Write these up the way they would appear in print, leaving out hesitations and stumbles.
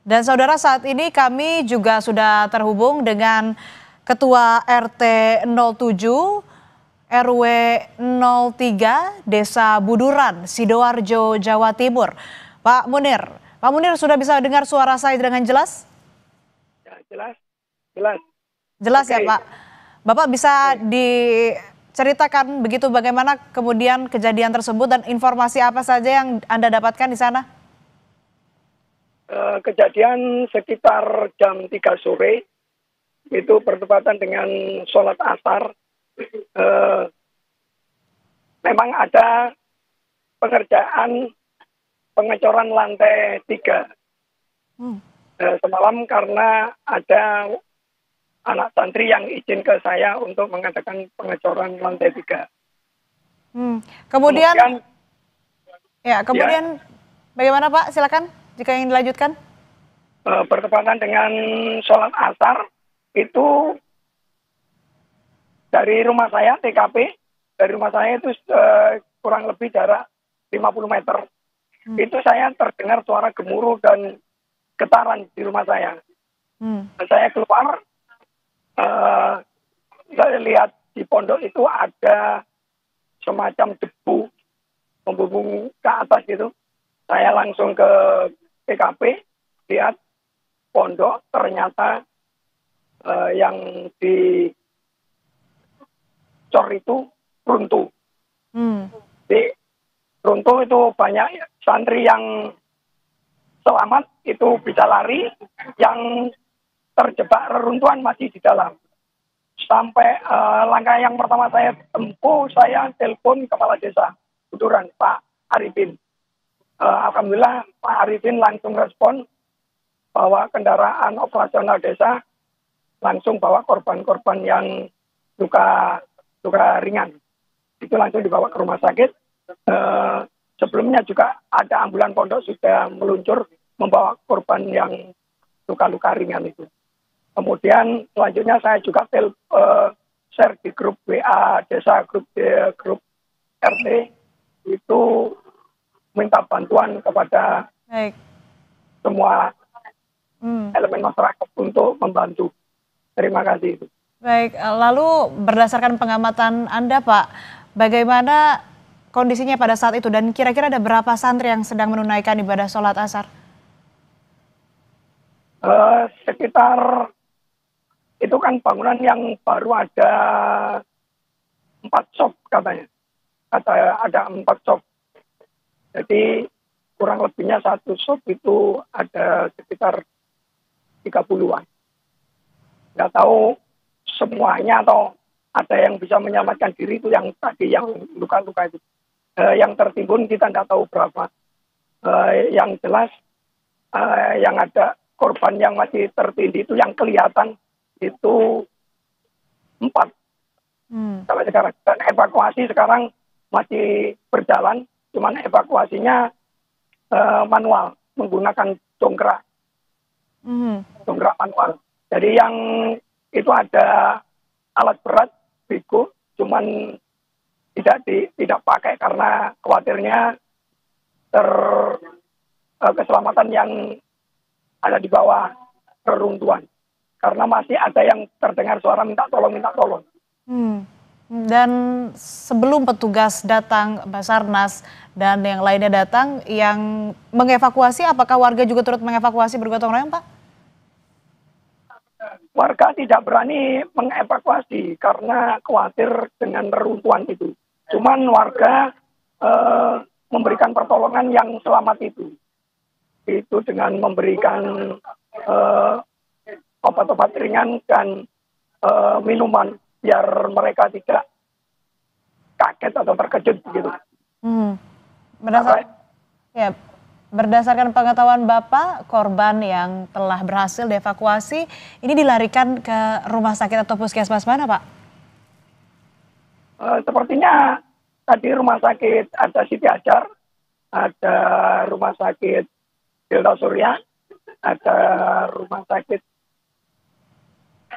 Dan saudara, saat ini kami juga sudah terhubung dengan Ketua RT 07 RW 03 Desa Buduran, Sidoarjo, Jawa Timur. Pak Munir, Pak Munir sudah bisa dengar suara saya dengan jelas? Ya, jelas, jelas. Jelas ya Oke. Pak. Bapak bisa diceritakan begitu bagaimana kemudian kejadian tersebut dan informasi apa saja yang Anda dapatkan di sana? Kejadian sekitar jam 3 sore itu bertepatan dengan sholat asar. Memang ada pengerjaan pengecoran lantai 3 semalam karena ada anak santri yang izin ke saya untuk mengadakan pengecoran lantai 3. Kemudian ya, bagaimana Pak? Silakan jika ingin dilanjutkan. Bertepatan dengan sholat asar itu dari rumah saya TKP, dari rumah saya itu kurang lebih jarak 50 meter. Itu saya terdengar suara gemuruh dan getaran di rumah saya. Saya keluar, saya lihat di pondok itu ada semacam debu membumbung ke atas gitu. Saya langsung ke TKP, lihat pondok ternyata yang di cor itu runtuh. Di runtuh itu banyak santri yang selamat itu bisa lari, yang terjebak reruntuhan masih di dalam. Sampai langkah yang pertama saya tempuh, saya telepon kepala desa Buduran, Pak Arifin. Alhamdulillah Pak Arifin langsung respon bahwa kendaraan operasional desa langsung bawa korban-korban yang luka ringan. Itu langsung dibawa ke rumah sakit. Sebelumnya juga ada ambulan pondok sudah meluncur membawa korban yang luka-luka ringan itu. Kemudian selanjutnya saya juga share di grup WA desa, grup RT itu minta bantuan kepada semua elemen masyarakat untuk membantu. Terima kasih. Baik, lalu berdasarkan pengamatan Anda Pak, bagaimana kondisinya pada saat itu dan kira-kira ada berapa santri yang sedang menunaikan ibadah sholat asar? Sekitar itu kan bangunan yang baru ada 4 shop katanya. Ada 4 shop. Jadi kurang lebihnya 1 shop itu ada sekitar 30-an. Nggak tahu semuanya atau ada yang bisa menyelamatkan diri itu yang tadi yang luka-luka itu. Yang tertimbun kita nggak tahu berapa. Yang jelas yang ada korban yang masih tertindih itu yang kelihatan itu 4 sampai sekarang. Dan evakuasi sekarang masih berjalan, cuman evakuasinya manual menggunakan dongkrak manual. Jadi yang itu ada alat berat, bego, cuman tidak pakai karena khawatirnya keselamatan yang ada di bawah reruntuhan. Karena masih ada yang terdengar suara minta tolong. Dan sebelum petugas datang, Basarnas dan yang lainnya datang, yang mengevakuasi, apakah warga juga turut mengevakuasi bergotong royong, Pak? Warga tidak berani mengevakuasi karena khawatir dengan reruntuhan itu. Cuman warga memberikan pertolongan yang selamat itu dengan memberikan obat-obat ringan dan minuman biar mereka tidak kaget atau terkejut gitu. Berdasarkan pengetahuan Bapak, korban yang telah berhasil dievakuasi ini dilarikan ke rumah sakit atau puskesmas mana, Pak? Sepertinya tadi rumah sakit ada Siti Hajar, ada rumah sakit Delta Surya, ada rumah sakit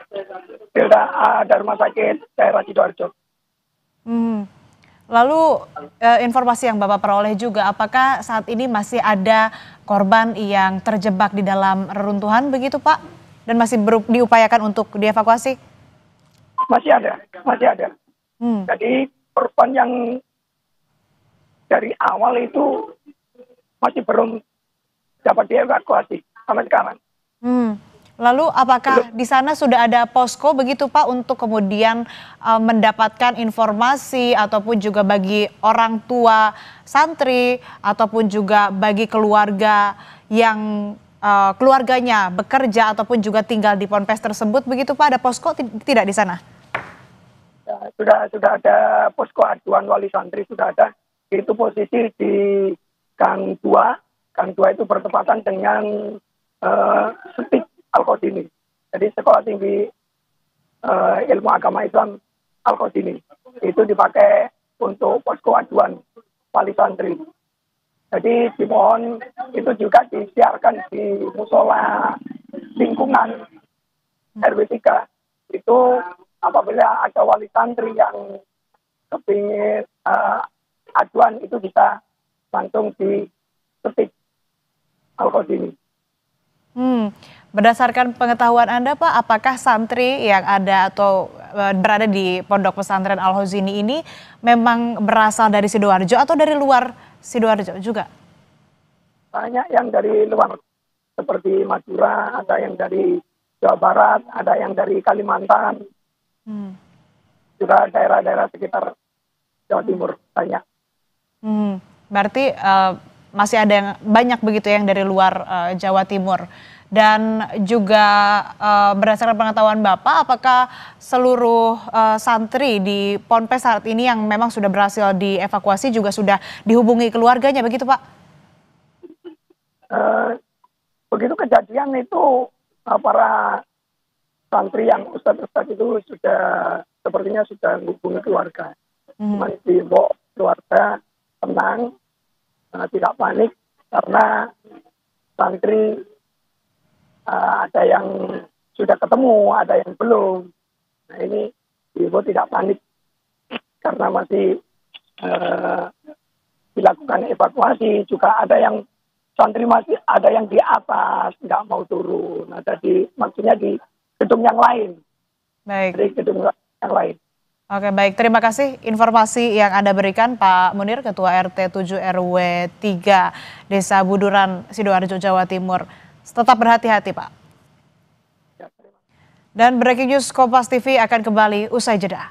ada rumah sakit daerah Sidoarjo. Lalu informasi yang Bapak peroleh juga, apakah saat ini masih ada korban yang terjebak di dalam reruntuhan begitu Pak? Dan masih diupayakan untuk dievakuasi? Masih ada, masih ada. Jadi korban yang dari awal itu masih belum dapat dievakuasi sampai sekarang. Lalu apakah di sana sudah ada posko begitu Pak untuk kemudian mendapatkan informasi ataupun juga bagi orang tua santri ataupun juga bagi keluarga yang keluarganya bekerja ataupun juga tinggal di ponpes tersebut begitu Pak, ada posko tidak di sana? Ya, sudah ada posko aduan wali santri, sudah ada. Itu posisi di Gang 2. Gang 2 itu bertepatan dengan Setik Al-Qodini. Jadi Sekolah Tinggi Ilmu Agama Islam Al-Qodini. Itu dipakai untuk posko aduan wali santri. Jadi dimohon itu juga disiarkan di musola lingkungan RW 3. Itu apabila ada wali santri yang kepingin aduan itu bisa langsung di Setik Al-Qodini. Berdasarkan pengetahuan Anda Pak, apakah santri yang ada atau berada di Pondok Pesantren Al-Hozini ini memang berasal dari Sidoarjo atau dari luar Sidoarjo juga? Banyak yang dari luar, seperti Madura, ada yang dari Jawa Barat, ada yang dari Kalimantan, juga daerah-daerah sekitar Jawa Timur banyak. Berarti masih ada yang banyak begitu yang dari luar Jawa Timur. Dan juga berdasarkan pengetahuan Bapak, apakah seluruh santri di ponpes saat ini yang memang sudah berhasil dievakuasi juga sudah dihubungi keluarganya begitu Pak? Begitu kejadian itu para santri yang ustadz itu sepertinya sudah menghubungi keluarga. Masih keluarga tenang, tidak panik karena santri ada yang sudah ketemu, ada yang belum. Nah ini ibu tidak panik karena masih dilakukan evakuasi. Juga ada yang santri masih ada yang di atas nggak mau turun, ada maksudnya di gedung yang lain. Baik. Di gedung yang lain. Oke, baik. Terima kasih informasi yang Anda berikan Pak Munir, Ketua RT 7 RW 3 Desa Buduran, Sidoarjo, Jawa Timur. Tetap berhati-hati, Pak. Dan breaking news Kompas TV akan kembali usai jeda.